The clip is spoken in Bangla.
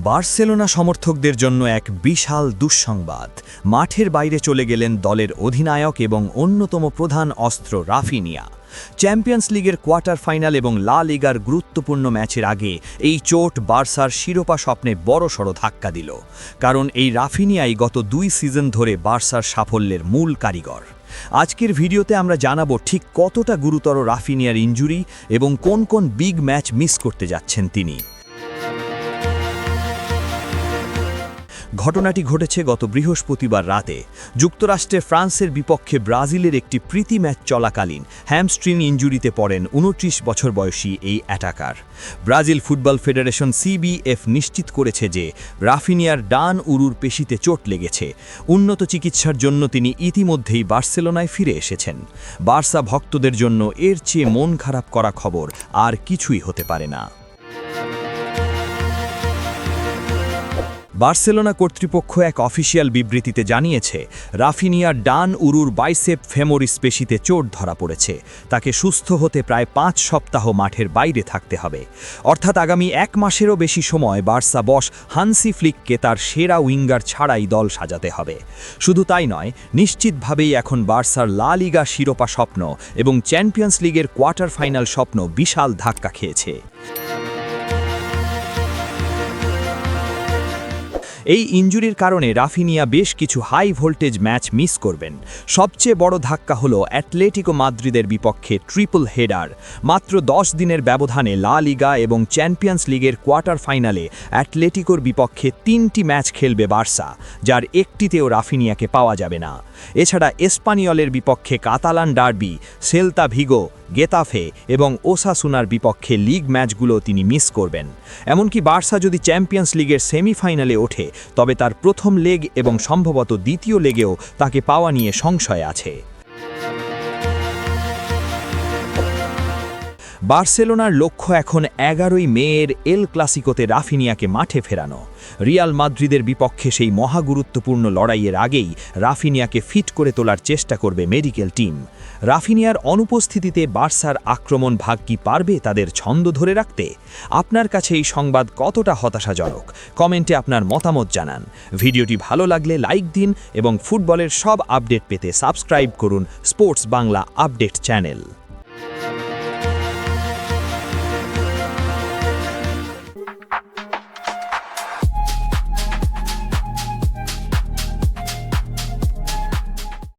বার্সেলোনা সমর্থকদের জন্য এক বিশাল দুঃসংবাদ। মাঠের বাইরে চলে গেলেন দলের অধিনায়ক এবং অন্যতম প্রধান অস্ত্র রাফিনিয়া। চ্যাম্পিয়ন্স লিগের কোয়ার্টার ফাইনাল এবং লা লিগার গুরুত্বপূর্ণ ম্যাচের আগে এই চোট বার্সার শিরোপা স্বপ্নে বড়সড় ধাক্কা দিল, কারণ এই রাফিনিয়াই গত 2 সিজন ধরে বার্সার সাফল্যের মূল কারিগর। আজকের ভিডিওতে আমরা জানাবো ঠিক কতটা গুরুতর রাফিনিয়ার ইনজুরি এবং কোন কোন বিগ ম্যাচ মিস করতে যাচ্ছেন তিনি। ঘটনাটি ঘটেছে গত বৃহস্পতিবার রাতে। যুক্তরাষ্ট্রে ফ্রান্সের বিপক্ষে ব্রাজিলের একটি প্রীতি ম্যাচ চলাকালীন হ্যামস্ট্রিং ইনজুরিতে পড়েন 29 বছর বয়সী এই attacker. Brazil football federation CBF নিশ্চিত করেছে যে রাফিনিয়ার ডান উরুর পেশিতে চোট লেগেছে। উন্নত চিকিৎসার জন্য তিনি ইতিমধ্যেই বার্সেলোনায় ফিরে এসেছেন। বার্সা ভক্তদের জন্য এর চেয়ে মন খারাপ করা খবর আর কিছুই হতে পারে না। বার্সেলোনা কর্তৃপক্ষ এক অফিসিয়াল বিবৃতিতে জানিয়েছে, রাফিনিয়ার ডান উরুর বাইসেপ ফেমোরিস পেশিতে চোট ধরা পড়েছে। তাকে সুস্থ হতে প্রায় 5 সপ্তাহ মাঠের বাইরে থাকতে হবে। অর্থাৎ আগামী 1 মাসেরও বেশি সময় বার্সা বস হান্সি ফ্লিককে তার সেরা উইঙ্গার ছাড়াই দল সাজাতে হবে। শুধু তাই নয়, নিশ্চিতভাবেই এখন বার্সার লা লিগা শিরোপা স্বপ্ন এবং চ্যাম্পিয়ন্স লিগের কোয়ার্টার ফাইনাল স্বপ্ন বিশাল ধাক্কা খেয়েছে। এই ইনজুরির কারণে রাফিনিয়া বেশ কিছু হাই ভোল্টেজ ম্যাচ মিস করবেন। সবচেয়ে বড় ধাক্কা হল অ্যাটলেটিকো মাদ্রিদের বিপক্ষে ট্রিপল হেডার। মাত্র 10 দিনের ব্যবধানে লা লিগা এবং চ্যাম্পিয়ন্স লিগের কোয়ার্টার ফাইনালে অ্যাটলেটিকোর বিপক্ষে 3টি ম্যাচ খেলবে বার্সা, যার একটিতেও রাফিনিয়াকে পাওয়া যাবে না। এছাড়া এসপানিয়লের বিপক্ষে কাতালান ডার্বি, সেল্তা ভিগো, গেতাফে এবং ওসাসুনার বিপক্ষে লিগ ম্যাচগুলো তিনি মিস করবেন। এমনকি বার্সা যদি চ্যাম্পিয়ন্স লিগের সেমিফাইনালে ওঠে, তবে তার প্রথম লেগ এবং সম্ভবত দ্বিতীয় লেগেও তাকে পাওয়া নিয়ে সংশয় আছে। বার্সেলোনার লক্ষ্য এখন 11ই মের এল ক্লাসিকোতে রাফিনিয়াকে মাঠে ফেরানো। রিয়াল মাদ্রিদের বিপক্ষে সেই মহাগুরুত্বপূর্ণ লড়াইয়ের আগেই রাফিনিয়াকে ফিট করে তোলার চেষ্টা করবে মেডিকেল টিম। রাফিনিয়ার অনুপস্থিতিতে বার্সার আক্রমণ ভাগ কি পারবে তাদের ছন্দ ধরে রাখতে? আপনার কাছে এই সংবাদ কতটা হতাশাজনক? কমেন্টে আপনার মতামত জানান। ভিডিওটি ভালো লাগলে লাইক দিন এবং ফুটবলের সব আপডেট পেতে সাবস্ক্রাইব করুন স্পোর্টস বাংলা আপডেট চ্যানেল।